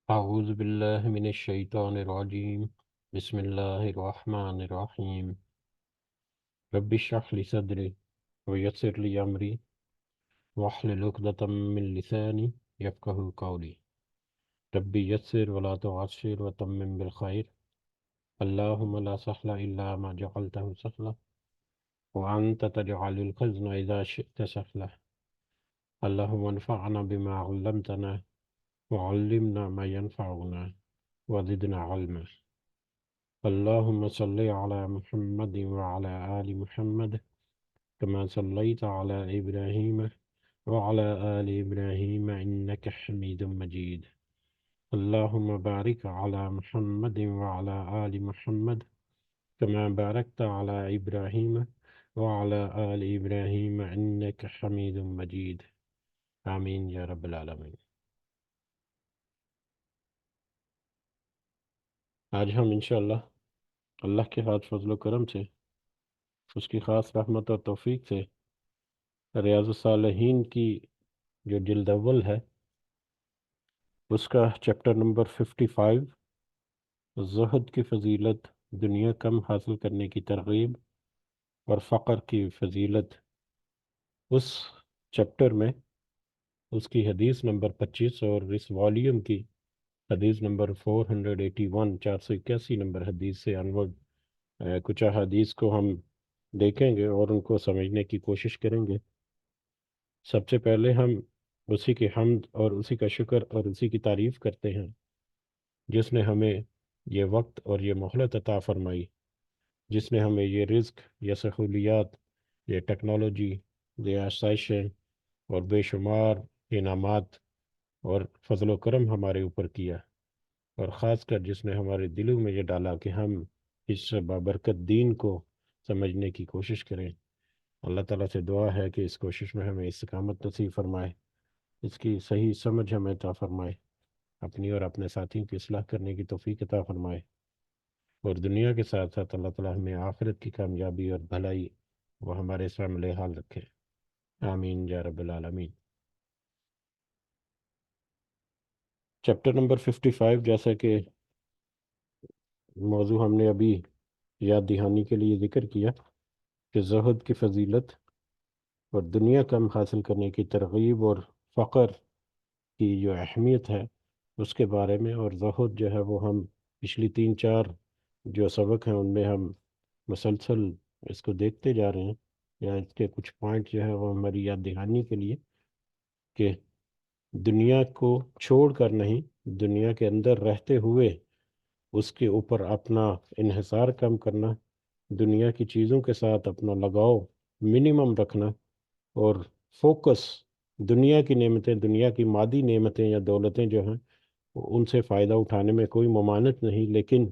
أعوذ بالله من الشيطان الرجيم. بسم الله الرحمن الرحيم. رب اشرح لي صدري ويسر لي أمري واحلل عقدة من لساني يفقهوا قولي. ربي يسر ولا تعسر وتمم بالخير. اللهم لا سهل إلا ما جعلته سهلا وأنت تجعل الحزن إذا شئت سهلا. اللهم انفعنا بما علمتنا وعلمنا ما ينفعنا وزدنا علما. اللهم صل على محمد وعلى آل محمد كما صليت على إبراهيم وعلى آل إبراهيم إنك حميد مجيد. اللهم بارك على محمد وعلى آل محمد كما باركت على إبراهيم وعلى آل إبراهيم إنك حميد مجيد. آمین یا رب العالمین۔ آج ہم انشاءاللہ اللہ کے ہاتھ فضل و کرم سے، اس کی خاص رحمت اور توفیق سے، ریاض الصالحین کی جو جلد اول ہے اس کا چیپٹر نمبر 55، زہد کی فضیلت، دنیا کم حاصل کرنے کی ترغیب اور فقر کی فضیلت، اس چیپٹر میں اس کی حدیث نمبر 25 اور اس والیوم کی حدیث نمبر 481، 481 نمبر حدیث سے انورڈ کچھ احادیث کو ہم دیکھیں گے اور ان کو سمجھنے کی کوشش کریں گے۔ سب سے پہلے ہم اسی کی حمد اور اسی کا شکر اور اسی کی تعریف کرتے ہیں جس نے ہمیں یہ وقت اور یہ مہلت عطا فرمائی، جس نے ہمیں یہ رزق، یہ سہولیات، یہ ٹیکنالوجی، یہ آسائشیں اور بے شمار انعامات اور فضل و کرم ہمارے اوپر کیا، اور خاص کر جس نے ہمارے دلوں میں یہ ڈالا کہ ہم اس بابرکت دین کو سمجھنے کی کوشش کریں۔ اللہ تعالیٰ سے دعا ہے کہ اس کوشش میں ہمیں استقامت نصیب فرمائے، اس کی صحیح سمجھ ہمیں عطا فرمائے، اپنی اور اپنے ساتھیوں کی اصلاح کرنے کی توفیق عطا فرمائے، اور دنیا کے ساتھ ساتھ اللہ تعالیٰ ہمیں آخرت کی کامیابی اور بھلائی وہ ہمارے سامنے حال رکھے۔ آمین یا رب العالمین۔ چیپٹر نمبر 55، جیسا کہ موضوع ہم نے ابھی یاد دہانی کے لیے ذکر کیا کہ زہد کی فضیلت اور دنیا کم حاصل کرنے کی ترغیب اور فقر کی جو اہمیت ہے اس کے بارے میں، اور زہد جو ہے وہ ہم پچھلی 3-4 جو سبق ہیں ان میں ہم مسلسل اس کو دیکھتے جا رہے ہیں، یا اس کے کچھ پوائنٹ جو ہے وہ ہماری یاد دہانی کے لیے کہ دنیا کو چھوڑ کر نہیں، دنیا کے اندر رہتے ہوئے اس کے اوپر اپنا انحصار کم کرنا، دنیا کی چیزوں کے ساتھ اپنا لگاؤ منیمم رکھنا، اور فوکس دنیا کی نعمتیں، دنیا کی مادی نعمتیں یا دولتیں جو ہیں ان سے فائدہ اٹھانے میں کوئی ممانعت نہیں، لیکن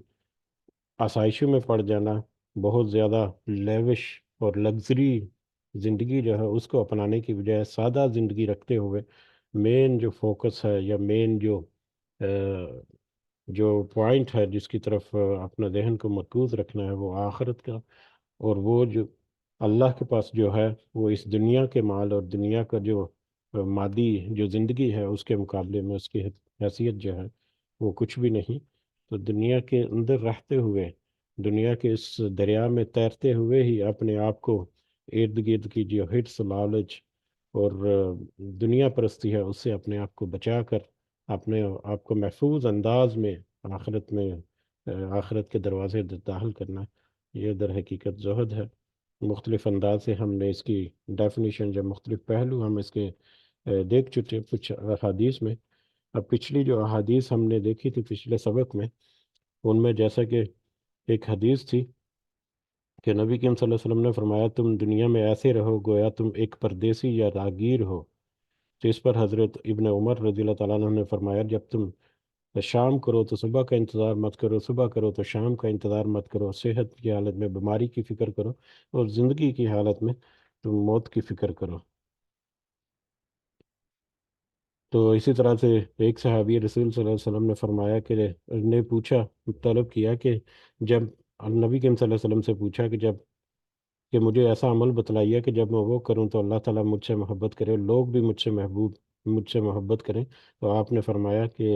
آسائشوں میں پڑ جانا، بہت زیادہ لیوش اور لگژری زندگی جو ہے اس کو اپنانے کی بجائے سادہ زندگی رکھتے ہوئے مین جو فوکس ہے یا مین جو پوائنٹ ہے جس کی طرف اپنا ذہن کو مرکوز رکھنا ہے وہ آخرت کا، اور وہ جو اللہ کے پاس جو ہے وہ اس دنیا کے مال اور دنیا کا جو مادی جو زندگی ہے اس کے مقابلے میں اس کی حیثیت جو ہے وہ کچھ بھی نہیں۔ تو دنیا کے اندر رہتے ہوئے، دنیا کے اس دریا میں تیرتے ہوئے ہی اپنے آپ کو ارد گرد کی جو ہٹس، لالچ اور دنیا پرستی ہے اس سے اپنے آپ کو بچا کر اپنے آپ کو محفوظ انداز میں آخرت میں آخرت کے دروازے داخل کرنا، یہ در حقیقت زہد ہے۔ مختلف انداز سے ہم نے اس کی ڈیفینیشن، جب مختلف پہلو ہم اس کے دیکھ چکے کچھ احادیث میں۔ اب پچھلی جو احادیث ہم نے دیکھی تھی پچھلے سبق میں، ان میں جیسا کہ ایک حدیث تھی کہ نبی کریم صلی اللہ علیہ وسلم نے فرمایا تم دنیا میں ایسے رہو گویا تم ایک پردیسی یا راگیر ہو۔ تو اس پر حضرت ابن عمر رضی اللہ تعالیٰ عنہ نے فرمایا جب تم شام کرو تو صبح کا انتظار مت کرو، صبح کرو تو شام کا انتظار مت کرو، صحت کی حالت میں بیماری کی فکر کرو، اور زندگی کی حالت میں تم موت کی فکر کرو۔ تو اسی طرح سے ایک صحابی رسول صلی اللہ علیہ وسلم نے فرمایا کہ نے پوچھا، طلب کیا کہ جب نبی کریم صلی اللہ علیہ وسلم سے پوچھا کہ مجھے ایسا عمل بتلائیے کہ جب میں وہ کروں تو اللہ تعالیٰ مجھ سے محبت کرے، لوگ بھی مجھ سے محبت کریں۔ تو آپ نے فرمایا کہ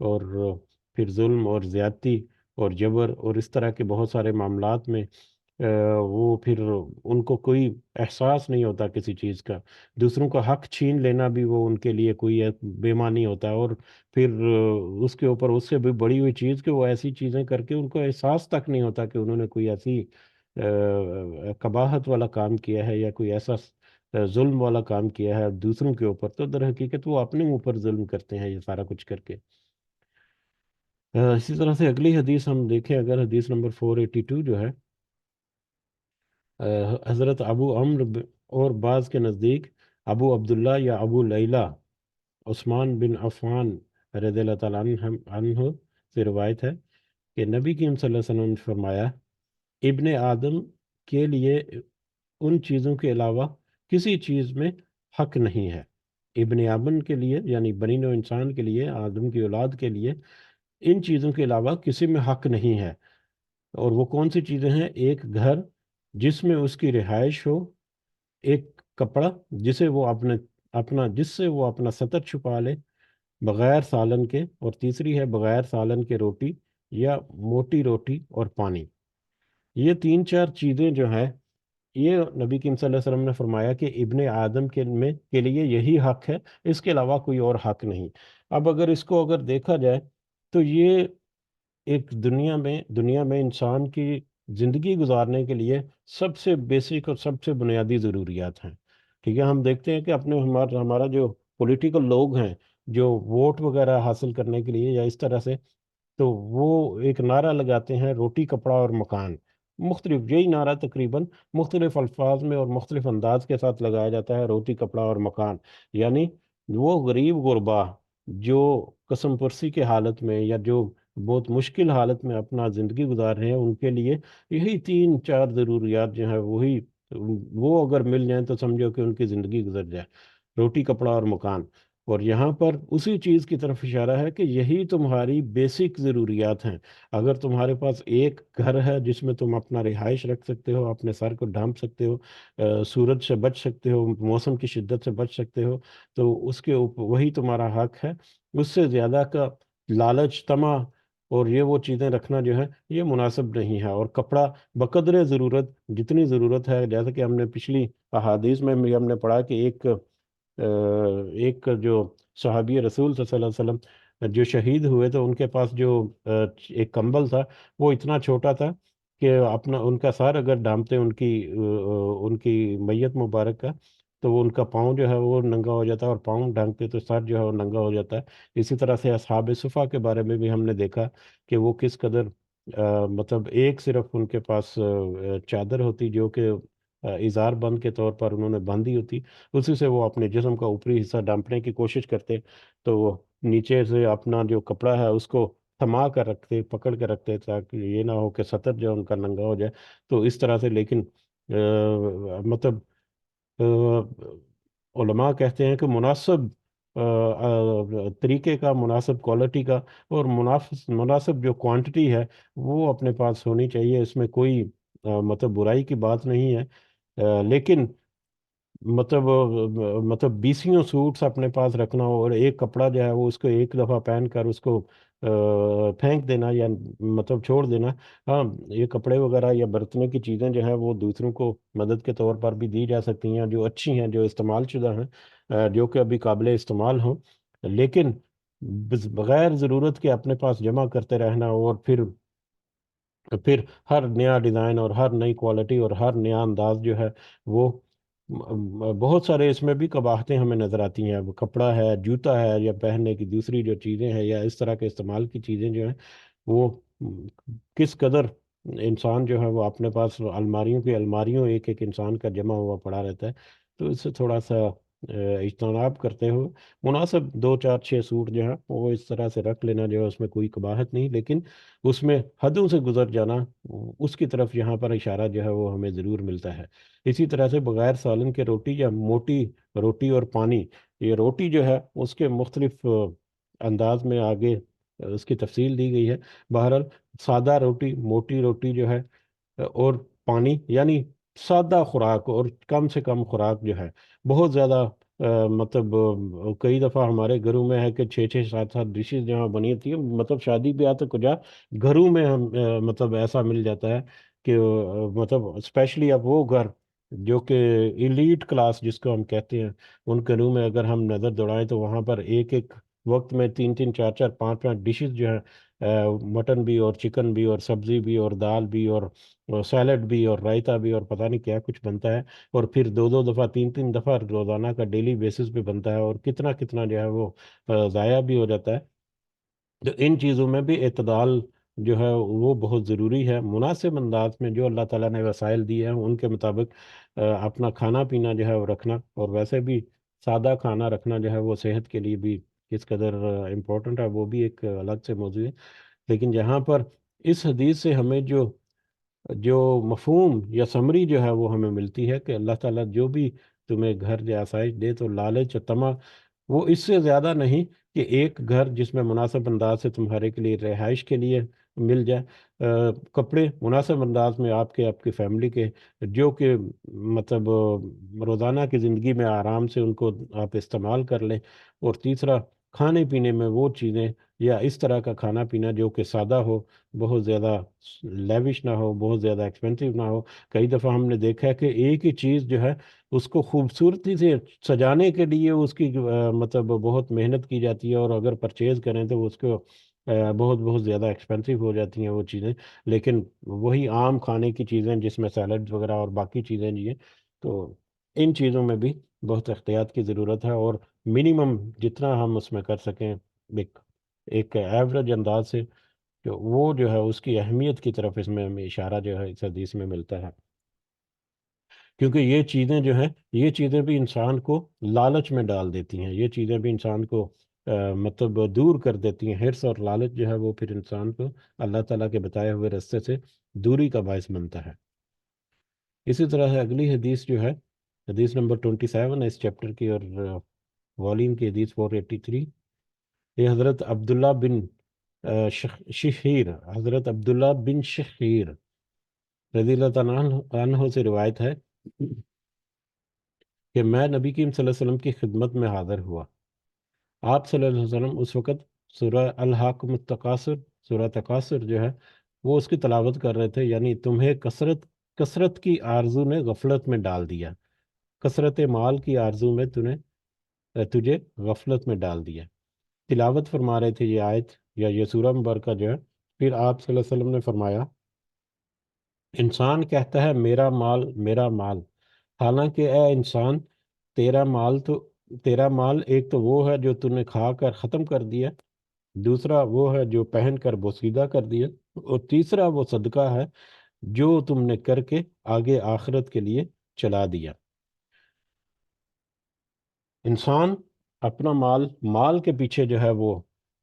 اور پھر ظلم اور زیادتی اور جبر اور اس طرح کے بہت سارے معاملات میں وہ پھر ان کو کوئی احساس نہیں ہوتا کسی چیز کا. دوسروں کا حق چھین لینا بھی وہ ان کے لیے کوئی بے معنی ہوتا ہے. اور پھر اس کے اوپر اس سے بھی بڑی ہوئی چیز کہ وہ ایسی چیزیں کر کے ان کو احساس تک نہیں ہوتا کہ انہوں نے کوئی ایسی قباحت والا کام کیا ہے یا کوئی ایسا ظلم والا کام کیا ہے دوسروں کے اوپر. تو در حقیقت وہ اپنے اوپر ظلم کرتے ہیں یہ سارا کچھ کر کے. اسی طرح سے اگلی حدیث ہم دیکھیں اگر حدیث نمبر 482 جو ہے حضرت ابو اور بعض کے نزدیک ابو عبداللہ یا ابو لیلہ عثمان بن عفان رضی اللہ تعالیٰ عنہ سے روایت ہے کہ نبی کریم صلی اللہ علیہ وسلم نے فرمایا ابن آدم کے لیے ان چیزوں کے علاوہ کسی چیز میں حق نہیں ہے. ابن آدم کے لیے یعنی بنی نوع انسان کے لیے آدم کی اولاد کے لیے ان چیزوں کے علاوہ کسی میں حق نہیں ہے. اور وہ کون سی چیزیں ہیں؟ ایک گھر جس میں اس کی رہائش ہو، ایک کپڑا جس سے وہ اپنا ستر چھپا لے بغیر سالن کے، اور تیسری ہے بغیر سالن کے روٹی یا موٹی روٹی اور پانی. یہ تین چار چیزیں جو ہیں یہ نبی کریم صلی اللہ علیہ وسلم نے فرمایا کہ ابن آدم کے لیے یہی حق ہے، اس کے علاوہ کوئی اور حق نہیں. اب اگر اس کو اگر دیکھا جائے تو یہ ایک دنیا میں انسان کی زندگی گزارنے کے لیے سب سے بیسک اور سب سے بنیادی ضروریات ہیں. ٹھیک ہے، ہم دیکھتے ہیں کہ ہمارا جو پولیٹیکل لوگ ہیں جو ووٹ وغیرہ حاصل کرنے کے لیے یا اس طرح سے، تو وہ ایک نعرہ لگاتے ہیں روٹی کپڑا اور مکان. مختلف یہی نعرہ تقریباً مختلف الفاظ میں اور مختلف انداز کے ساتھ لگایا جاتا ہے، روٹی کپڑا اور مکان. یعنی وہ غریب غربا جو قسم پرسی کے حالت میں یا جو بہت مشکل حالت میں اپنا زندگی گزار رہے ہیں ان کے لیے یہی تین چار ضروریات جو ہیں وہ اگر مل جائیں تو سمجھو کہ ان کی زندگی گزر جائے. روٹی کپڑا اور مکان. اور یہاں پر اسی چیز کی طرف اشارہ ہے کہ یہی تمہاری بیسک ضروریات ہیں. اگر تمہارے پاس ایک گھر ہے جس میں تم اپنا رہائش رکھ سکتے ہو، اپنے سر کو ڈھانپ سکتے ہو، سورج سے بچ سکتے ہو، موسم کی شدت سے بچ سکتے ہو، تو اس کے اوپر وہی تمہارا حق ہے. اس سے زیادہ کا لالچ، طمع اور یہ وہ چیزیں رکھنا جو ہے یہ مناسب نہیں ہے. اور کپڑا بقدر ضرورت، جتنی ضرورت ہے، جیسا کہ ہم نے پچھلی احادیث میں بھی ہم نے پڑھا کہ ایک جو صحابی رسول صلی اللہ علیہ وسلم جو شہید ہوئے تو ان کے پاس جو ایک کمبل تھا وہ اتنا چھوٹا تھا کہ ان کا سر اگر ڈھانپتے ان کی میت مبارک کا تو وہ ان کا پاؤں جو ہے وہ ننگا ہو جاتا ہے، اور پاؤں ڈھانپتے تو سر جو ہے وہ ننگا ہو جاتا ہے. اسی طرح سے اصحاب صفا کے بارے میں بھی ہم نے دیکھا کہ وہ کس قدر مطلب ایک صرف ان کے پاس چادر ہوتی جو کہ اظہار بند کے طور پر انہوں نے باندھی ہوتی، اسی سے وہ اپنے جسم کا اوپری حصہ ڈانپنے کی کوشش کرتے. تو وہ نیچے سے اپنا جو کپڑا ہے اس کو تھما کر رکھتے، پکڑ کر رکھتے تاکہ یہ نہ ہو کہ سطر جو ہے ان کا ننگا ہو جائے. تو اس طرح سے لیکن مطلب علماء کہتے ہیں کہ مناسب طریقے کا، مناسب کوالٹی کا اور مناسب جو کوانٹٹی ہے وہ اپنے پاس ہونی چاہیے. اس میں کوئی مطلب برائی کی بات نہیں ہے. لیکن مطلب بیسیوں سوٹس اپنے پاس رکھنا اور ایک کپڑا جو ہے وہ اس کو ایک دفعہ پہن کر اس کو پھینک دینا یا مطلب چھوڑ دینا. ہاں، یہ کپڑے وغیرہ یا برتنے کی چیزیں جو ہیں وہ دوسروں کو مدد کے طور پر بھی دی جا سکتی ہیں جو اچھی ہیں، جو استعمال شدہ ہیں، جو کہ ابھی قابل استعمال ہوں. لیکن بغیر ضرورت کے اپنے پاس جمع کرتے رہنا اور پھر ہر نیا ڈیزائن اور ہر نئی کوالٹی اور ہر نیا انداز جو ہے وہ بہت سارے اس میں بھی قباحتیں ہمیں نظر آتی ہیں. وہ کپڑا ہے، جوتا ہے، یا پہننے کی دوسری جو چیزیں ہیں یا اس طرح کے استعمال کی چیزیں جو ہیں وہ کس قدر انسان جو ہے وہ اپنے پاس الماریوں کی الماریوں ایک ایک انسان کا جمع ہوا پڑا رہتا ہے. تو اس سے تھوڑا سا اجتناب کرتے ہوئے مناسب دو چار چھ سوٹ جو ہیں وہ اس طرح سے رکھ لینا جو ہے اس میں کوئی قباحت نہیں. لیکن اس میں حدوں سے گزر جانا، اس کی طرف یہاں پر اشارہ جو ہے وہ ہمیں ضرور ملتا ہے. اسی طرح سے بغیر سالن کے روٹی یا موٹی روٹی اور پانی. یہ روٹی جو ہے اس کے مختلف انداز میں آگے اس کی تفصیل دی گئی ہے. بہرحال سادہ روٹی، موٹی روٹی جو ہے، اور پانی، یعنی سادہ خوراک اور کم سے کم خوراک جو ہے. بہت زیادہ مطلب کئی دفعہ ہمارے گھروں میں ہے کہ 6 6 7 7 ڈشز جہاں بنی ہوتی ہیں، مطلب شادی بیاہ تو کجا، گھروں میں ہم مطلب ایسا مل جاتا ہے کہ مطلب اسپیشلی اب وہ گھر جو کہ ایلیٹ کلاس جس کو ہم کہتے ہیں، ان گھروں میں اگر ہم نظر دوڑائیں تو وہاں پر ایک ایک وقت میں 3 3 4 4 5 5 ڈشز جو ہیں، مٹن بھی اور چکن بھی اور سبزی بھی اور دال بھی اور سیلڈ بھی اور رائتا بھی اور پتہ نہیں کیا کچھ بنتا ہے، اور پھر 2 2 دفعہ 3 3 دفعہ روزانہ کا ڈیلی بیسس پہ بنتا ہے، اور کتنا کتنا جو ہے وہ ضائع بھی ہو جاتا ہے۔ تو ان چیزوں میں بھی اعتدال جو ہے وہ بہت ضروری ہے، مناسب انداز میں جو اللہ تعالیٰ نے وسائل دیے ہیں ان کے مطابق اپنا کھانا پینا جو ہے وہ رکھنا، اور ویسے بھی سادہ کھانا رکھنا جو ہے وہ صحت کے لیے بھی کس قدر امپورٹنٹ ہے وہ بھی ایک الگ سے موضوع ہے۔ لیکن جہاں پر اس حدیث سے ہمیں جو جو مفہوم یا سمری جو ہے وہ ہمیں ملتی ہے کہ اللہ تعالیٰ جو بھی تمہیں گھر یا آسائش دے تو لالچ اور طمع وہ اس سے زیادہ نہیں کہ ایک گھر جس میں مناسب انداز سے تمہارے کے لیے رہائش کے لیے مل جائے، کپڑے مناسب انداز میں آپ کی فیملی کے جو کہ مطلب روزانہ کی زندگی میں آرام سے ان کو آپ استعمال کر لیں، اور تیسرا کھانے پینے میں وہ چیزیں یا اس طرح کا کھانا پینا جو کہ سادہ ہو، بہت زیادہ لیوش نہ ہو، بہت زیادہ ایکسپینسو نہ ہو۔ کئی دفعہ ہم نے دیکھا ہے کہ ایک ہی چیز جو ہے اس کو خوبصورتی سے سجانے کے لیے اس کی مطلب بہت محنت کی جاتی ہے، اور اگر پرچیز کریں تو اس کو بہت بہت زیادہ ایکسپینسو ہو جاتی ہیں وہ چیزیں، لیکن وہی عام کھانے کی چیزیں جس میں سیلڈ وغیرہ اور باقی چیزیں جی ہیں، تو ان چیزوں میں بھی بہت احتیاط کی ضرورت ہے، اور منیمم جتنا ہم اس میں کر سکیں ایک ایک ایوریج انداز سے، جو وہ جو ہے اس کی اہمیت کی طرف اس میں ہمیں اشارہ جو ہے اس حدیث میں ملتا ہے، کیونکہ یہ چیزیں جو ہیں یہ چیزیں بھی انسان کو لالچ میں ڈال دیتی ہیں، یہ چیزیں بھی انسان کو مطلب دور کر دیتی ہیں، حرص اور لالچ جو ہے وہ پھر انسان کو اللہ تعالیٰ کے بتائے ہوئے راستے سے دوری کا باعث بنتا ہے۔ اسی طرح سے اگلی حدیث جو ہے حدیث نمبر 27 ہے اس چیپٹر کی، اور والیم کی حدیث 483، یہ حضرت عبداللہ بن شخیر، حضرت عبداللہ بن شخیر رضی اللہ تعالیٰ عنہ سے روایت ہے کہ میں نبی کریم صلی اللہ علیہ وسلم کی خدمت میں حاضر ہوا۔ آپ صلی اللہ علیہ وسلم اس وقت سورہ الحاقم التکاثر، سورہ تکاثر جو ہے وہ اس کی تلاوت کر رہے تھے، یعنی تمہیں کثرت کی آرزو نے غفلت میں ڈال دیا، کثرت مال کی آرزو میں تجھے غفلت میں ڈال دیا، تلاوت فرما رہے تھے یہ آیت یا یہ سورہ مبارکہ جو ہے۔ پھر آپ صلی اللہ علیہ وسلم نے فرمایا، انسان کہتا ہے میرا مال میرا مال، حالانکہ اے انسان تیرا مال ایک تو وہ ہے جو تم نے کھا کر ختم کر دیا، دوسرا وہ ہے جو پہن کر بوسیدہ کر دیا، اور تیسرا وہ صدقہ ہے جو تم نے کر کے آگے آخرت کے لیے چلا دیا۔ انسان اپنا مال کے پیچھے جو ہے وہ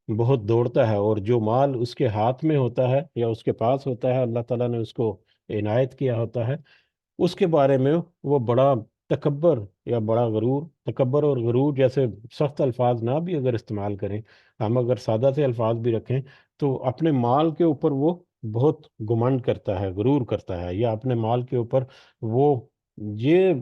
بہت دوڑتا ہے، اور جو مال اس کے ہاتھ میں ہوتا ہے یا اس کے پاس ہوتا ہے، اللہ تعالیٰ نے اس کو عنایت کیا ہوتا ہے، اس کے بارے میں وہ بڑا تکبر یا بڑا غرور، تکبر اور غرور جیسے سخت الفاظ نہ بھی اگر استعمال کریں، ہم اگر سادہ سے الفاظ بھی رکھیں تو اپنے مال کے اوپر وہ بہت گمنڈ کرتا ہے، غرور کرتا ہے، یا اپنے مال کے اوپر وہ یہ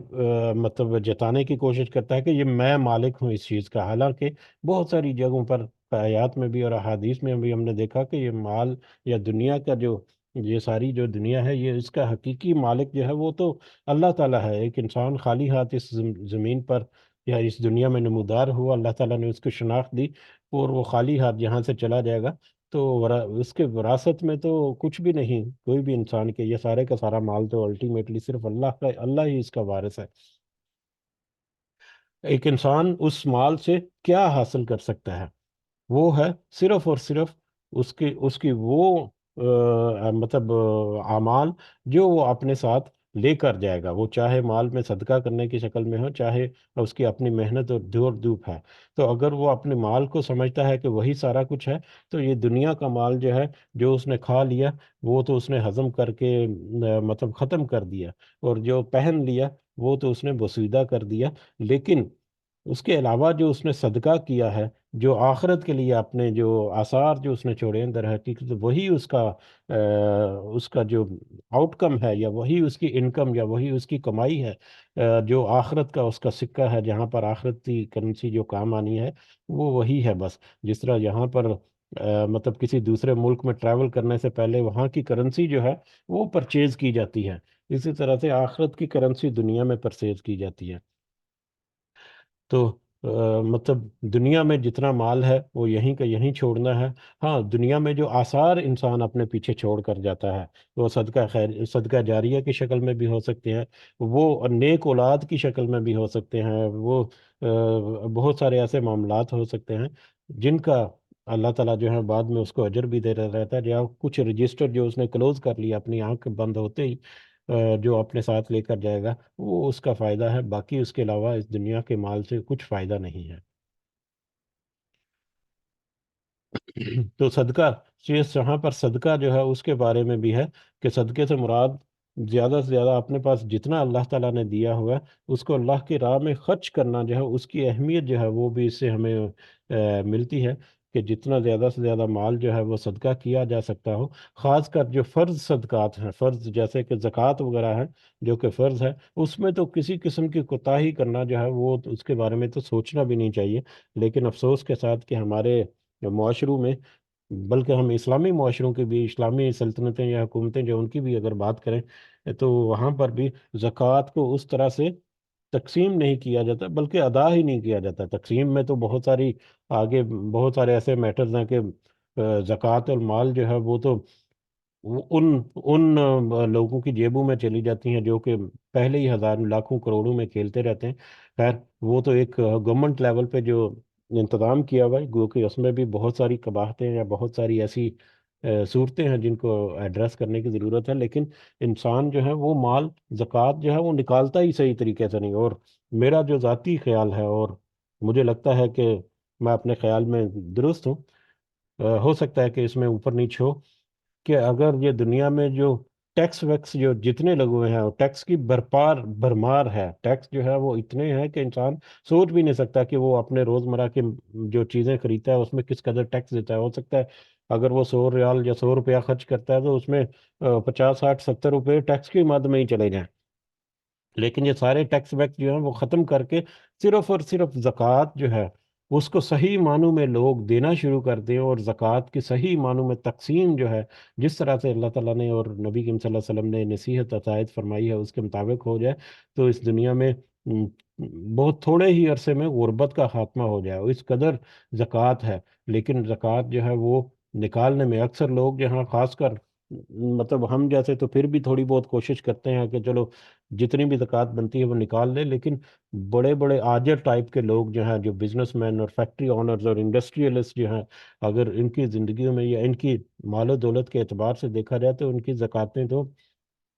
مطلب جتانے کی کوشش کرتا ہے کہ یہ میں مالک ہوں اس چیز کا، حالانکہ بہت ساری جگہوں پر آیات میں بھی اور احادیث میں بھی ہم نے دیکھا کہ یہ مال یا دنیا کا جو یہ ساری جو دنیا ہے یہ اس کا حقیقی مالک جو ہے وہ تو اللہ تعالیٰ ہے۔ ایک انسان خالی ہاتھ اس زمین پر یا اس دنیا میں نمودار ہوا، اللہ تعالیٰ نے اس کو شناخت دی، اور وہ خالی ہاتھ یہاں سے چلا جائے گا تو اس کے وراثت میں تو کچھ بھی نہیں، کوئی بھی انسان کے یہ سارے کا سارا مال تو الٹیمیٹلی صرف اللہ ہی اس کا وارث ہے۔ ایک انسان اس مال سے کیا حاصل کر سکتا ہے؟ وہ ہے صرف اور صرف اس کی وہ مطلب اعمال جو وہ اپنے ساتھ لے کر جائے گا، وہ چاہے مال میں صدقہ کرنے کی شکل میں ہو، چاہے اس کی اپنی محنت اور دور دھوپ ہے، تو اگر وہ اپنے مال کو سمجھتا ہے کہ وہی سارا کچھ ہے، تو یہ دنیا کا مال جو ہے جو اس نے کھا لیا وہ تو اس نے ہضم کر کے مطلب ختم کر دیا، اور جو پہن لیا وہ تو اس نے بسیدہ کر دیا، لیکن اس کے علاوہ جو اس نے صدقہ کیا ہے، جو آخرت کے لیے اپنے جو آثار جو اس نے چھوڑے ہیں، در حقیقت وہی اس کا جو آؤٹ کم ہے، یا وہی اس کی انکم، یا وہی اس کی کمائی ہے، جو آخرت کا اس کا سکہ ہے، جہاں پر آخرت کی کرنسی جو کام آنی ہے، وہ وہی ہے بس۔ جس طرح یہاں پر مطلب کسی دوسرے ملک میں ٹریول کرنے سے پہلے وہاں کی کرنسی جو ہے وہ پرچیز کی جاتی ہے، اسی طرح سے آخرت کی کرنسی دنیا میں پرچیز کی جاتی ہے۔ تو مطلب دنیا میں جتنا مال ہے وہ یہیں کا یہیں چھوڑنا ہے۔ ہاں، دنیا میں جو آثار انسان اپنے پیچھے چھوڑ کر جاتا ہے، وہ صدقہ خیر، صدقہ جاریہ کی شکل میں بھی ہو سکتے ہیں، وہ نیک اولاد کی شکل میں بھی ہو سکتے ہیں، وہ بہت سارے ایسے معاملات ہو سکتے ہیں جن کا اللہ تعالیٰ جو ہے بعد میں اس کو اجر بھی دے رہتا ہے، یا کچھ رجسٹر جو اس نے کلوز کر لیا اپنی آنکھ بند ہوتے ہی، جو اپنے ساتھ لے کر جائے گا، وہ اس کا فائدہ ہے، باقی اس کے علاوہ اس دنیا کے مال سے کچھ فائدہ نہیں ہے۔ تو صدقہ، جہاں پر صدقہ جو ہے اس کے بارے میں بھی ہے کہ صدقے سے مراد زیادہ سے زیادہ اپنے پاس جتنا اللہ تعالیٰ نے دیا ہوا ہے اس کو اللہ کی راہ میں خرچ کرنا جو ہے، اس کی اہمیت جو ہے وہ بھی اس سے ہمیں ملتی ہے کہ جتنا زیادہ سے زیادہ مال جو ہے وہ صدقہ کیا جا سکتا ہو۔ خاص کر جو فرض صدقات ہیں، فرض جیسے کہ زکوٰۃ وغیرہ ہے جو کہ فرض ہے، اس میں تو کسی قسم کی کوتاہی کرنا جو ہے وہ اس کے بارے میں تو سوچنا بھی نہیں چاہیے۔ لیکن افسوس کے ساتھ کہ ہمارے معاشروں میں، بلکہ ہم اسلامی معاشروں کی بھی، اسلامی سلطنتیں یا حکومتیں جو ان کی بھی اگر بات کریں، تو وہاں پر بھی زکوٰۃ کو اس طرح سے تقسیم نہیں کیا جاتا، بلکہ ادا ہی نہیں کیا جاتا۔ تقسیم میں تو بہت ساری آگے بہت سارے ایسے میٹرز ہیں کہ زکوٰۃ المال جو ہے وہ تو وہ ان لوگوں کی جیبوں میں چلی جاتی ہیں جو کہ پہلے ہی ہزار لاکھوں کروڑوں میں کھیلتے رہتے ہیں۔ خیر، وہ تو ایک گورنمنٹ لیول پہ جو انتظام کیا ہوا ہے، گو کہ اس میں بھی بہت ساری قباحتیں یا بہت ساری ایسی صورتیں ہیں جن کو ایڈریس کرنے کی ضرورت ہے، لیکن انسان جو ہے وہ مال، زکوٰۃ جو ہے وہ نکالتا ہی صحیح طریقے سے نہیں۔ اور میرا جو ذاتی خیال ہے، اور مجھے لگتا ہے کہ میں اپنے خیال میں درست ہوں، ہو سکتا ہے کہ اس میں اوپر نیچ ہو، کہ اگر یہ دنیا میں جو ٹیکس ویکس جو جتنے لگے ہوئے ہیں، ٹیکس کی بھرمار ہے، ٹیکس جو ہے وہ اتنے ہیں کہ انسان سوچ بھی نہیں سکتا کہ وہ اپنے روزمرہ کی جو چیزیں خریدتا ہے اس میں کس قدر ٹیکس دیتا ہے۔ ہو سکتا ہے اگر وہ 100 ریال یا 100 روپیہ خرچ کرتا ہے تو اس میں 50 60 70 روپے ٹیکس کی مد میں ہی چلے جائیں، لیکن یہ سارے ٹیکس ویکس جو ہیں وہ ختم کر کے صرف اور صرف زکوٰۃ جو ہے اس کو صحیح معنوں میں لوگ دینا شروع کر دیں، اور زکوٰۃ کی صحیح معنوں میں تقسیم جو ہے جس طرح سے اللہ تعالیٰ نے اور نبی کریم صلی اللہ علیہ وسلم نے نصیحت عطایت فرمائی ہے اس کے مطابق ہو جائے، تو اس دنیا میں بہت تھوڑے ہی عرصے میں غربت کا خاتمہ ہو جائے۔ اور اس قدر زکوٰۃ ہے، لیکن زکوٰۃ جو ہے وہ نکالنے میں اکثر لوگ جہاں خاص کر مطلب ہم جیسے تو پھر بھی تھوڑی بہت کوشش کرتے ہیں کہ چلو جتنی بھی زکوٰۃ بنتی ہے وہ نکال لیں، لیکن بڑے بڑے آجر ٹائپ کے لوگ جو ہیں، جو بزنس مین اور فیکٹری اونرز اور انڈسٹریلسٹ جو ہیں، اگر ان کی زندگیوں میں یا ان کی مال و دولت کے اعتبار سے دیکھا جائے تو ان کی زکوٰتیں تو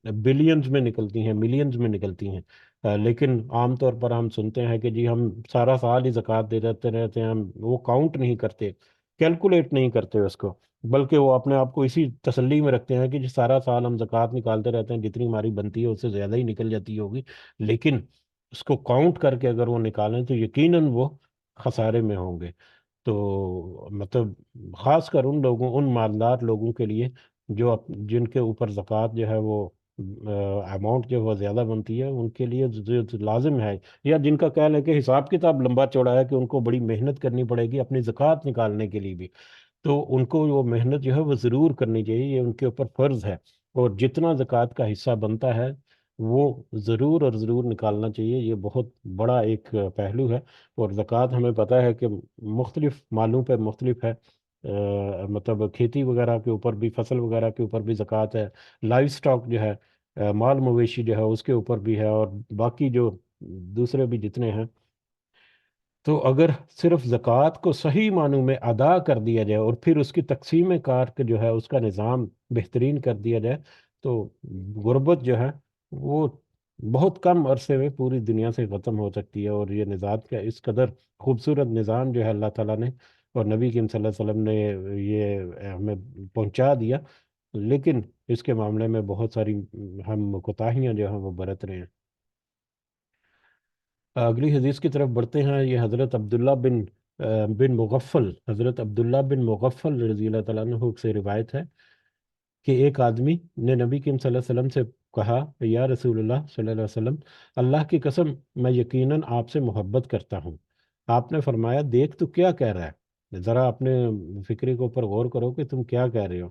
بلینز میں نکلتی ہیں، ملینز میں نکلتی ہیں۔ لیکن عام طور پر ہم سنتے ہیں کہ جی ہم سارا سال ہی زکوٰۃ دے دیتے رہتے ہیں، ہم وہ کاؤنٹ نہیں کرتے، کیلکولیٹ نہیں کرتے اس کو، بلکہ وہ اپنے آپ کو اسی تسلی میں رکھتے ہیں کہ جی سارا سال ہم زکوٰۃ نکالتے رہتے ہیں، جتنی ہماری بنتی ہے اس سے زیادہ ہی نکل جاتی ہوگی، لیکن اس کو کاؤنٹ کر کے اگر وہ نکالیں تو یقیناً وہ خسارے میں ہوں گے۔ تو مطلب خاص کر ان لوگوں، ان مالدار لوگوں کے لیے جو جن کے اوپر زکوٰۃ جو ہے وہ اماؤنٹ جو وہ زیادہ بنتی ہے، ان کے لیے جو لازم ہے، یا جن کا کہہ لیں کہ حساب کتاب لمبا چوڑا ہے کہ ان کو بڑی محنت کرنی پڑے گی اپنی زکوٰۃ نکالنے کے لیے بھی، تو ان کو وہ محنت جو ہے وہ ضرور کرنی چاہیے، یہ ان کے اوپر فرض ہے، اور جتنا زکوٰۃ کا حصہ بنتا ہے وہ ضرور اور ضرور نکالنا چاہیے۔ یہ بہت بڑا ایک پہلو ہے، اور زکوٰۃ ہمیں پتہ ہے کہ مختلف مالوں پہ مختلف ہے، مطلب کھیتی وغیرہ کے اوپر بھی، فصل وغیرہ کے اوپر بھی زکوٰۃ ہے، لائف سٹاک جو ہے، مال مویشی جو ہے اس کے اوپر بھی ہے، اور باقی جو دوسرے بھی جتنے ہیں۔ تو اگر صرف زکوٰۃ کو صحیح معنوں میں ادا کر دیا جائے اور پھر اس کی تقسیم کار کے جو ہے اس کا نظام بہترین کر دیا جائے، تو غربت جو ہے وہ بہت کم عرصے میں پوری دنیا سے ختم ہو سکتی ہے۔ اور یہ نژاد کا اس قدر خوبصورت نظام جو ہے اللہ تعالیٰ نے اور نبی کریم صلی اللہ علیہ وسلم نے یہ ہمیں پہنچا دیا، لیکن اس کے معاملے میں بہت ساری ہم کوتاہیاں جو ہیں وہ برت رہے ہیں۔ اگلی حدیث کی طرف بڑھتے ہیں. یہ حضرت عبداللہ بن مغفل، حضرت عبداللہ بن مغفل رضی اللہ تعالیٰ عنہ سے روایت ہے کہ ایک آدمی نے نبی کریم صلی اللہ علیہ وسلم سے کہا، یا رسول اللہ صلی اللہ علیہ وسلم، اللہ کی قسم میں یقیناً آپ سے محبت کرتا ہوں. آپ نے فرمایا، دیکھ تو کیا کہہ رہا ہے، ذرا اپنے فکری کے اوپر غور کرو کہ تم کیا کہہ رہے ہو.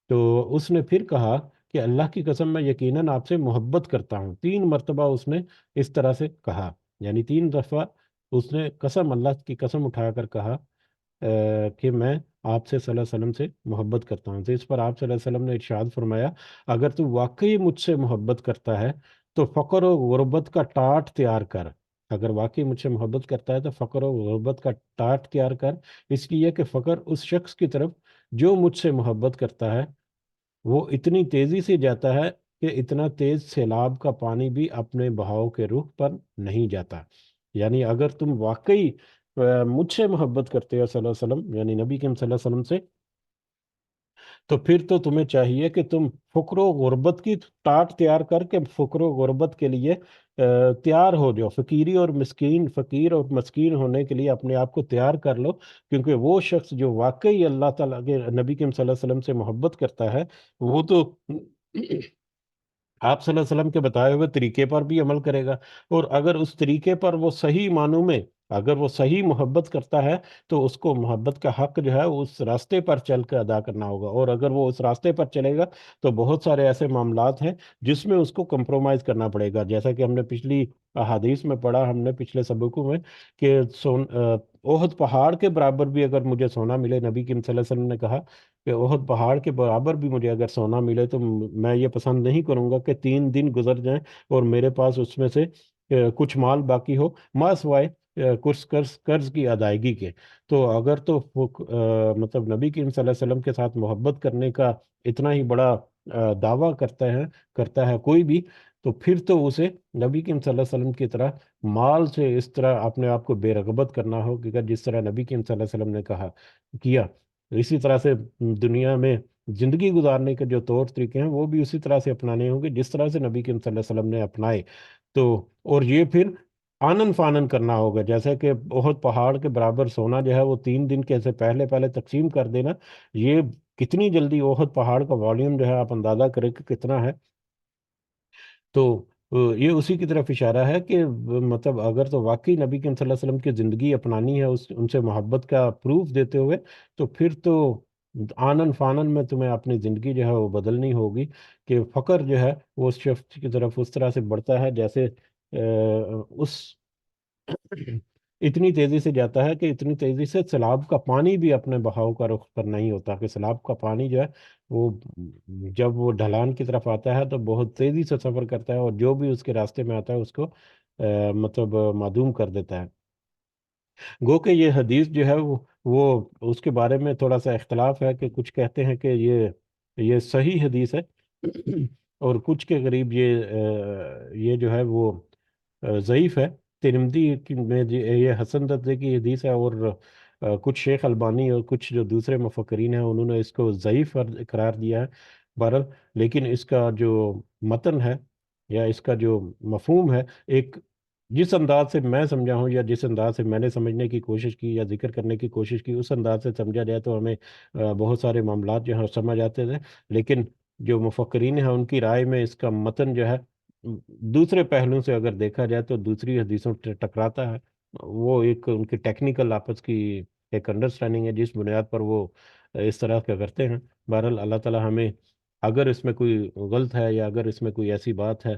تو اس نے پھر کہا کہ اللہ کی قسم میں یقیناً آپ سے محبت کرتا ہوں. 3 مرتبہ اس نے اس طرح سے کہا، یعنی 3 دفعہ اس نے قسم، اللہ کی قسم اٹھا کر کہا کہ میں آپ سے صلی اللہ علیہ وسلم سے محبت کرتا ہوں. تو اس پر آپ صلی اللہ علیہ وسلم نے ارشاد فرمایا، اگر تو واقعی مجھ سے محبت کرتا ہے تو فقر و غربت کا ٹاٹ تیار کر. اگر واقعی مجھ سے محبت کرتا ہے تو فقر و غربت کا ٹاٹ تیار کر، اس لیے کہ فقر اس شخص کی طرف جو مجھ سے محبت کرتا ہے وہ اتنی تیزی سے جاتا ہے کہ اتنا تیز سیلاب کا پانی بھی اپنے بہاؤ کے رخ پر نہیں جاتا. یعنی اگر تم واقعی مجھ سے محبت کرتے ہو صلی اللہ علیہ وسلم، یعنی نبی کریم صلی اللہ علیہ وسلم سے، تو پھر تو تمہیں چاہیے کہ تم فقر و غربت کی ٹاٹ تیار کر کے فقر و غربت کے لیے تیار ہو جاؤ. فقیر اور مسکین ہونے کے لیے اپنے آپ کو تیار کر لو، کیونکہ وہ شخص جو واقعی اللہ تعالیٰ کے نبی کریم صلی اللہ علیہ وسلم سے محبت کرتا ہے وہ تو آپ صلی اللہ علیہ وسلم کے بتائے ہوئے طریقے پر بھی عمل کرے گا. اور اگر اس طریقے پر وہ صحیح معنوں میں، اگر وہ صحیح محبت کرتا ہے تو اس کو محبت کا حق جو ہے وہ اس راستے پر چل کے ادا کرنا ہوگا. اور اگر وہ اس راستے پر چلے گا تو بہت سارے ایسے معاملات ہیں جس میں اس کو کمپرومائز کرنا پڑے گا، جیسا کہ ہم نے پچھلی احادیث میں پڑھا، ہم نے پچھلے سبقوں میں، کہ احد پہاڑ کے برابر بھی اگر مجھے سونا ملے، نبی کریم صلی اللہ علیہ وسلم نے کہا کہ احد پہاڑ کے برابر بھی مجھے اگر سونا ملے تو میں یہ پسند نہیں کروں گا کہ 3 دن گزر جائیں اور میرے پاس اس میں سے کچھ مال باقی ہو، ماں سوائے کچھ قرض کی ادائیگی کے. تو اگر تو مطلب نبی کریم صلی اللہ علیہ وسلم کے ساتھ محبت کرنے کا اتنا ہی بڑا دعویٰ کرتا ہے کوئی بھی، تو پھر تو اسے نبی کریم صلی اللہ علیہ وسلم کی طرح مال سے اس طرح اپنے آپ کو بے رغبت کرنا ہوگا جس طرح نبی کریم صلی اللہ علیہ وسلم نے کیا. اسی طرح سے دنیا میں زندگی گزارنے کے جو طور طریقے ہیں وہ بھی اسی طرح سے اپنانے ہوں گے جس طرح سے نبی کریم صلی اللہ علیہ وسلم نے اپنائے. تو اور یہ پھر آنن فانن کرنا ہوگا، جیسے کہ بہت پہاڑ کے برابر سونا جو ہے وہ 3 دن کے سے پہلے پہلے تقسیم کر دینا. یہ کتنی جلدی احد پہاڑ کا والیوم جو ہے آپ اندازہ کریں کہ کتنا ہے. تو یہ اسی کی طرف اشارہ ہے کہ مطلب اگر تو واقعی نبی کریم صلی اللہ علیہ وسلم کی زندگی اپنانی ہے ان سے محبت کا پروف دیتے ہوئے، تو پھر تو آنن فانن میں تمہیں اپنی زندگی جو ہے وہ بدلنی ہوگی. کہ فقر جو ہے وہ اس شخص کی طرف اس طرح سے بڑھتا ہے جیسے اس اتنی تیزی سے جاتا ہے کہ اتنی تیزی سے سیلاب کا پانی بھی اپنے بہاؤ کا رخ پر نہیں ہوتا. کہ سیلاب کا پانی جو ہے وہ جب وہ ڈھلان کی طرف آتا ہے تو بہت تیزی سے سفر کرتا ہے اور جو بھی اس کے راستے میں آتا ہے اس کو مطلب معدوم کر دیتا ہے. گو کہ یہ حدیث جو ہے وہ اس کے بارے میں تھوڑا سا اختلاف ہے کہ کچھ کہتے ہیں کہ یہ صحیح حدیث ہے اور کچھ کے قریب یہ جو ہے وہ ضعیف ہے. ترمذی میں یہ حسن درجے کی حدیث ہے، اور کچھ شیخ البانی اور کچھ جو دوسرے مفکرین ہیں انہوں نے اس کو ضعیف قرار دیا ہے. بہرحال لیکن اس کا جو متن ہے یا اس کا جو مفہوم ہے، ایک جس انداز سے میں سمجھا ہوں یا جس انداز سے میں نے سمجھنے کی کوشش کی یا ذکر کرنے کی کوشش کی، اس انداز سے سمجھا جائے تو ہمیں بہت سارے معاملات جو ہیں سمجھ آتے تھے. لیکن جو مفکرین ہیں ان کی رائے میں اس کا متن جو ہے دوسرے پہلوؤں سے اگر دیکھا جائے تو دوسری حدیثوں سے ٹکراتا ہے. وہ ایک ان کی ٹیکنیکل آپس کی ایک انڈرسٹینڈنگ ہے جس بنیاد پر وہ اس طرح کا کرتے ہیں. بہرحال اللہ تعالی ہمیں اگر اس میں کوئی غلط ہے یا اگر اس میں کوئی ایسی بات ہے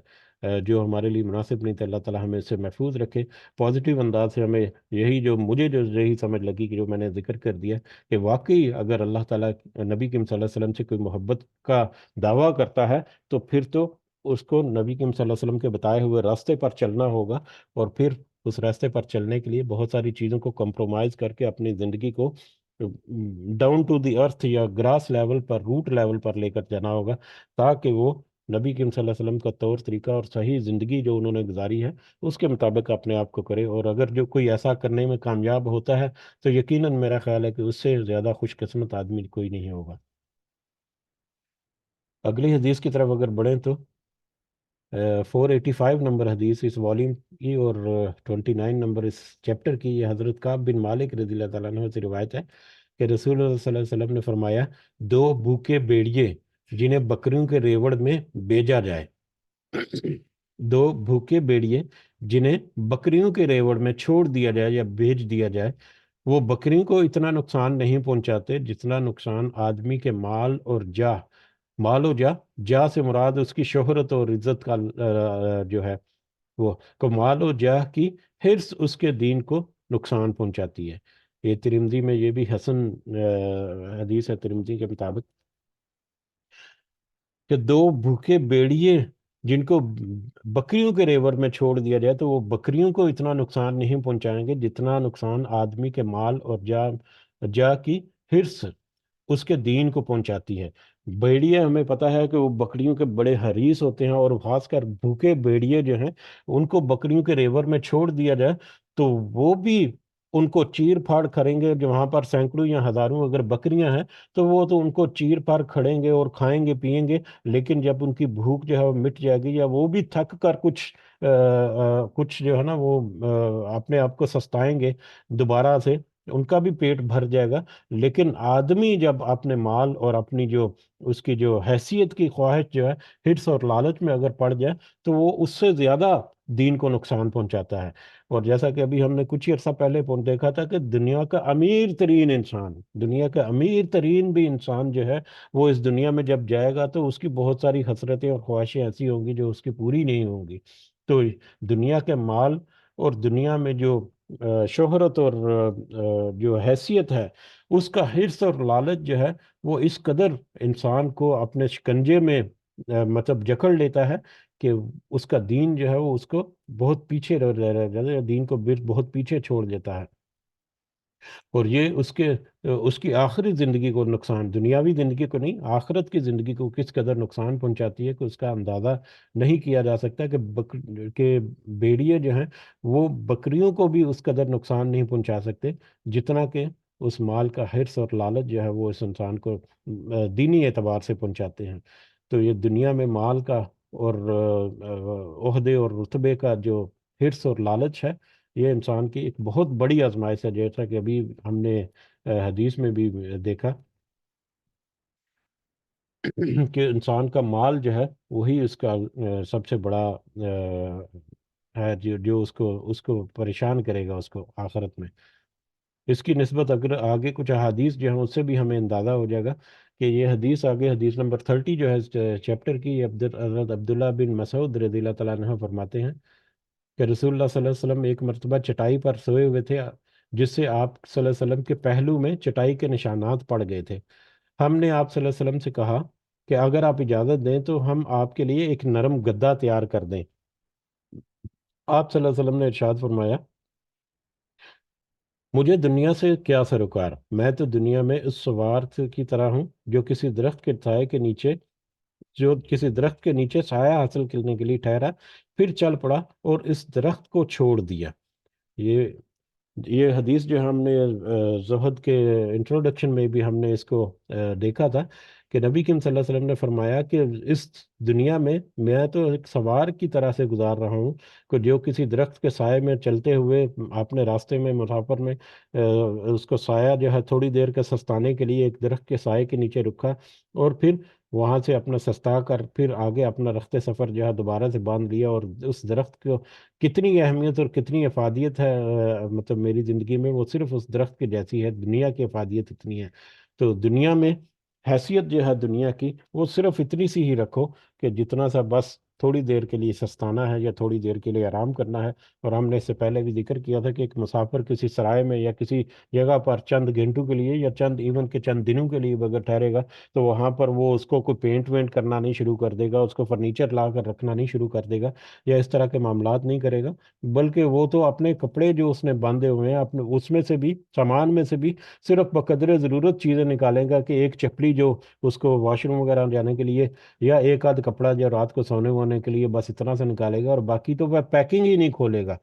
جو ہمارے لیے مناسب نہیں، تو اللہ تعالی ہمیں اس سے محفوظ رکھے. پازیٹیو انداز سے ہمیں یہی سمجھ لگی کہ جو میں نے ذکر کر دیا کہ واقعی اگر اللہ تعالیٰ نبی کریم صلی اللہ علیہ وسلم سے کوئی محبت کا دعویٰ کرتا ہے تو پھر تو اس کو نبی کریم صلی اللہ علیہ وسلم کے بتائے ہوئے راستے پر چلنا ہوگا. اور پھر اس راستے پر چلنے کے لیے بہت ساری چیزوں کو کمپرومائز کر کے اپنی زندگی کو ڈاؤن ٹو دی ارتھ یا گراس لیول پر، روٹ لیول پر لے کر جانا ہوگا، تاکہ وہ نبی کریم صلی اللہ علیہ وسلم کا طور طریقہ اور صحیح زندگی جو انہوں نے گزاری ہے اس کے مطابق اپنے آپ کو کرے. اور اگر جو کوئی ایسا کرنے میں کامیاب ہوتا ہے تو یقیناً میرا خیال ہے کہ اس سے زیادہ خوش قسمت آدمی کوئی نہیں ہوگا. اگلی حدیث کی طرف اگر بڑھیں تو 485 نمبر حدیث اس والیوم کی اور 29 نمبر اس چیپٹر کی، یہ حضرت کعب بن مالک رضی اللہ تعالیٰ عنہ سے روایت ہے کہ رسول اللہ صلی اللہ علیہ وسلم نے فرمایا، دو بھوکے بیڑیے جنہیں بکریوں کے ریوڑ میں بیچا جائے، دو بھوکے بیڑیے جنہیں بکریوں کے ریوڑ میں چھوڑ دیا جائے یا بیچ دیا جائے، وہ بکریوں کو اتنا نقصان نہیں پہنچاتے جتنا نقصان آدمی کے مال اور جاہ، مال و جاہ، جاہ سے مراد اس کی شہرت اور عزت کا جو ہے وہ، کو مال و جاہ کی حرص اس کے دین کو نقصان پہنچاتی ہے۔ یہ ترمذی میں یہ بھی حسن حدیث ہے ترمذی کے مطابق، کہ دو بھوکے بیڑیے جن کو بکریوں کے ریور میں چھوڑ دیا جائے تو وہ بکریوں کو اتنا نقصان نہیں پہنچائیں گے جتنا نقصان آدمی کے مال اور جا کی حرص اس کے دین کو پہنچاتی ہے۔ بیڑیے ہمیں پتہ ہے کہ وہ بکریوں کے بڑے حریص ہوتے ہیں، اور خاص کر بھوکے بیڑیے جو ہیں ان کو بکریوں کے ریور میں چھوڑ دیا جائے تو وہ بھی ان کو چیر پھاڑ کریں گے، جو وہاں پر سینکڑوں یا ہزاروں اگر بکریاں ہیں تو وہ تو ان کو چیر پھاڑ کھڑیں گے اور کھائیں گے پئیں گے، لیکن جب ان کی بھوک جو ہے وہ مٹ جائے گی یا وہ بھی تھک کر کچھ جو ہے نا وہ اپنے آپ کو سستائیں گے دوبارہ سے، ان کا بھی پیٹ بھر جائے گا۔ لیکن آدمی جب اپنے مال اور اپنی جو اس کی جو حیثیت کی خواہش جو ہے، حرص اور لالچ میں اگر پڑ جائے تو وہ اس سے زیادہ دین کو نقصان پہنچاتا ہے۔ اور جیسا کہ ابھی ہم نے کچھ ہی عرصہ پہلے دیکھا تھا کہ دنیا کا امیر ترین انسان، دنیا کا امیر ترین بھی انسان جو ہے وہ اس دنیا میں جب جائے گا تو اس کی بہت ساری حسرتیں اور خواہشیں ایسی ہوں گی جو اس کی پوری نہیں ہوں گی۔ تو دنیا کے مال اور دنیا میں جو شہرت اور جو حیثیت ہے، اس کا حرص اور لالچ جو ہے وہ اس قدر انسان کو اپنے شکنجے میں مطلب جکڑ لیتا ہے کہ اس کا دین جو ہے وہ اس کو بہت پیچھے رہ جاتا ہے، دین کو بہت پیچھے چھوڑ دیتا ہے۔ اور یہ اس کی آخری زندگی کو نقصان، دنیاوی زندگی کو نہیں، آخرت کی زندگی کو کس قدر نقصان پہنچاتی ہے کہ اس کا اندازہ نہیں کیا جا سکتا، کہ بیڑیے جو ہیں وہ بکریوں کو بھی اس قدر نقصان نہیں پہنچا سکتے جتنا کہ اس مال کا حرص اور لالچ جو ہے وہ اس انسان کو دینی اعتبار سے پہنچاتے ہیں۔ تو یہ دنیا میں مال کا اور عہدے اور رتبے کا جو حرص اور لالچ ہے، یہ انسان کی ایک بہت بڑی آزمائش ہے، جیسا کہ ابھی ہم نے حدیث میں بھی دیکھا کہ انسان کا مال جو ہے وہی اس کا سب سے بڑا ہے جو اس کو پریشان کرے گا اس کو آخرت میں۔ اس کی نسبت اگر آگے کچھ احادیث جو ہیں اس سے بھی ہمیں اندازہ ہو جائے گا کہ یہ حدیث آگے حدیث نمبر 30 جو ہے چیپٹر کی، حضرت عبداللہ بن مسعود رضی اللہ تعالیٰ عنہ فرماتے ہیں کہ رسول اللہ صلی اللہ علیہ وسلم ایک مرتبہ چٹائی پر سوئے ہوئے تھے، جس سے آپ صلی اللہ علیہ وسلم کے پہلو میں چٹائی کے نشانات پڑ گئے تھے۔ ہم نے آپ صلی اللہ علیہ وسلم سے کہا کہ اگر آپ اجازت دیں تو ہم آپ کے لیے ایک نرم گدا تیار کر دیں۔ آپ صلی اللہ علیہ وسلم نے ارشاد فرمایا، مجھے دنیا سے کیا سروکار، میں تو دنیا میں اس سوار کی طرح ہوں جو کسی درخت کے نیچے سایہ حاصل کرنے کے لیے ٹھہرا، پھر چل پڑا اور اس درخت کو چھوڑ دیا۔ یہ یہ حدیث جو ہم نے زہد کے انٹروڈکشن میں بھی ہم نے اس کو دیکھا تھا کہ نبی کریم صلی اللہ علیہ وسلم نے فرمایا کہ اس دنیا میں تو ایک سوار کی طرح سے گزار رہا ہوں کہ جو کسی درخت کے سائے میں چلتے ہوئے اپنے راستے میں مسافر میں اس کو سایہ جو ہے تھوڑی دیر کا سستانے کے لیے ایک درخت کے سائے کے نیچے رکھا، اور پھر وہاں سے اپنا سستا کر پھر آگے اپنا رخت سفر جو ہے دوبارہ سے باندھ لیا۔ اور اس درخت کو کتنی اہمیت اور کتنی افادیت ہے مطلب میری زندگی میں، وہ صرف اس درخت کے جیسی ہے، دنیا کی افادیت اتنی ہے۔ تو دنیا میں حیثیت جو ہے دنیا کی وہ صرف اتنی سی ہی رکھو کہ جتنا سا بس تھوڑی دیر کے لیے سستانا ہے یا تھوڑی دیر کے لیے آرام کرنا ہے۔ اور ہم نے اس سے پہلے بھی ذکر کیا تھا کہ ایک مسافر کسی سرائے میں یا کسی جگہ پر چند گھنٹوں کے لیے یا چند دنوں کے لیے اگر ٹھہرے گا تو وہاں پر وہ اس کو کوئی پینٹ وینٹ کرنا نہیں شروع کر دے گا، اس کو فرنیچر لا کر رکھنا نہیں شروع کر دے گا یا اس طرح کے معاملات نہیں کرے گا، بلکہ وہ تو اپنے کپڑے جو اس نے باندھے ہوئے ہیں اپنے اس میں سے بھی سامان میں سے بھی صرف بقدر ضرورت چیزیں نکالیں گا، کہ ایک چپلی جو اس کو واش روم وغیرہ جانے کے لیے، یا ایک آدھ کپڑا جو رات کو سونے وونے کے لیے، بس اتنا سے نکالے گا، اور باقی تو وہ پیکنگ ہی نہیں کھولے گا۔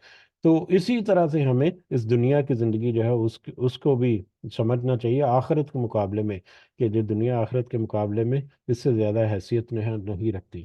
تو اسی طرح سے ہمیں اس دنیا کی زندگی جو ہے اس کو بھی سمجھنا چاہیے آخرت کے مقابلے میں، کہ جو دنیا آخرت کے مقابلے میں اس سے زیادہ حیثیت نہیں رکھتی۔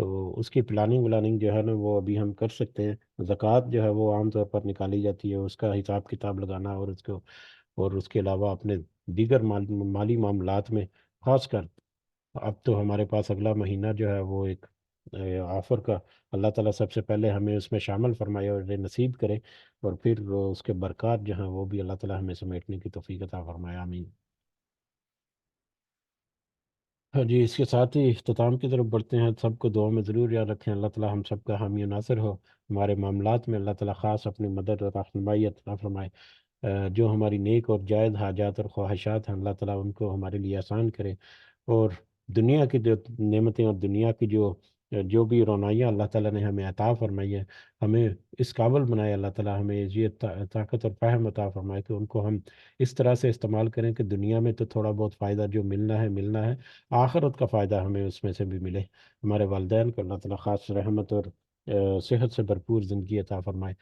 تو اس کی پلاننگ ولاننگ جو ہے نا وہ ابھی ہم کر سکتے ہیں۔ زکوٰۃ جو ہے وہ عام طور پر نکالی جاتی ہے، اس کا حساب کتاب لگانا اور اس کو، اور اس کے علاوہ اپنے دیگر مالی معاملات میں، خاص کر اب تو ہمارے پاس اگلا مہینہ جو ہے وہ ایک آفر کا، اللہ تعالیٰ سب سے پہلے ہمیں اس میں شامل فرمائے اور نصیب کرے، اور پھر اس کے برکات جو ہیں وہ بھی اللہ تعالیٰ ہمیں سمیٹنے کی توفیق عطا فرمائے، آمین۔ ہاں جی، اس کے ساتھ ہی اختتام کی طرف بڑھتے ہیں۔ سب کو دعا میں ضرور یاد رکھیں، اللہ تعالیٰ ہم سب کا حامی و ناصر ہو، ہمارے معاملات میں اللہ تعالیٰ خاص اپنی مدد اور رہنمائی عطا فرمائے۔ جو ہماری نیک اور جائز حاجات اور خواہشات ہیں، اللہ تعالیٰ ان کو ہمارے لیے آسان کرے، اور دنیا کی جو نعمتیں اور دنیا کی جو بھی رونائیاں اللہ تعالیٰ نے ہمیں عطا فرمائی ہے، ہمیں اس قابل بنائے اللہ تعالیٰ، ہمیں یہ طاقت اور فہم عطا فرمائے کہ ان کو ہم اس طرح سے استعمال کریں کہ دنیا میں تو تھوڑا بہت فائدہ جو ملنا ہے ملنا ہے، آخرت کا فائدہ ہمیں اس میں سے بھی ملے۔ ہمارے والدین کو اللہ تعالیٰ خاص رحمت اور صحت سے بھرپور زندگی عطا فرمائے،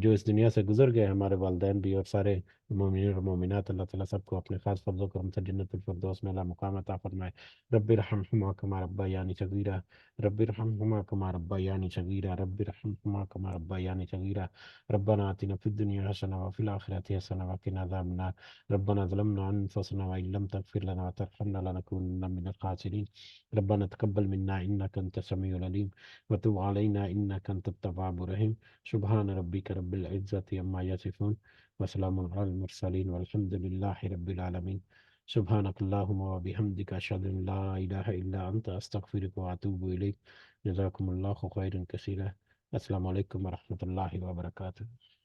جو اس دنیا سے گزر گئے ہمارے والدین بھی اور سارے مومنین اور مومنات، اللہ تعالیٰ سب کو اپنے خاص فضل و کرم سے جنت الفردوس میں اعلیٰ مقام عطا فرمائے۔ رب ارحمہما کما ربیانی صغیرا، رب ارحمہما کما ربیانی صغیرا، رب ارحمہما کما ربیانی صغیرا، ربنا آتنا فی الدنیا حسنہ وفی الآخرۃ حسنہ وقنا عذاب النار، ربنا ظلمنا انفسنا وان لم تغفر لنا وترحمنا لنكونن من الخاسرین، ربنا تقبل منا انك انت السميع العليم وتب علينا انك انت التواب الرحيم، سبحان ربك رب العزة عما يصفون وسلام على المرسلين والحمد لله رب العالمين، سبحانك اللهم وبحمدك أشهد أن لا إله إلا أنت أستغفرك وأتوب إليك، جزاكم الله خيرا كثيرا، السلام عليكم ورحمة الله وبركاته۔